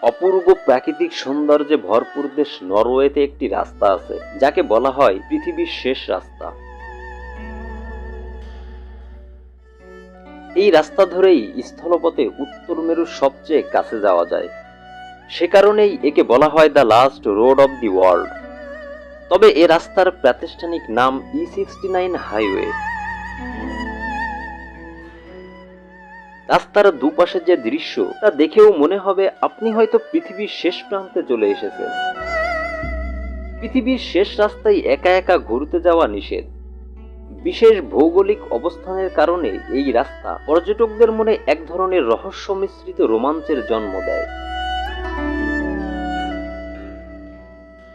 অপূর্ব প্রাকৃতিক সৌন্দর্যে ভরপুর দেশ নরওয়েতে একটি রাস্তা আছে যাকে বলা হয় পৃথিবীর শেষ রাস্তা। এই রাস্তা ধরেই স্থলপথে উত্তর মেরুর সবচেয়ে কাছে যাওয়া যায়। সে কারণেই একে বলা হয় the last road of the world. তবে এ রাস্তার প্রাতিষ্ঠানিক নাম E69 হাইওয়ে। রাস্তার দুপাশে যে দৃশ্য তা দেখেও মনে হবে আপনি হয়তো পৃথিবীর শেষ প্রান্তে চলে এসেছেন। পৃথিবীর শেষ রাস্তায় একা একা ঘুরতে যাওয়া নিষেধ। বিশেষ ভৌগোলিক অবস্থানের কারণে এই রাস্তা পর্যটকদের মনে এক ধরনের রহস্য মিশ্রিত রোমাঞ্চের জন্ম দেয়।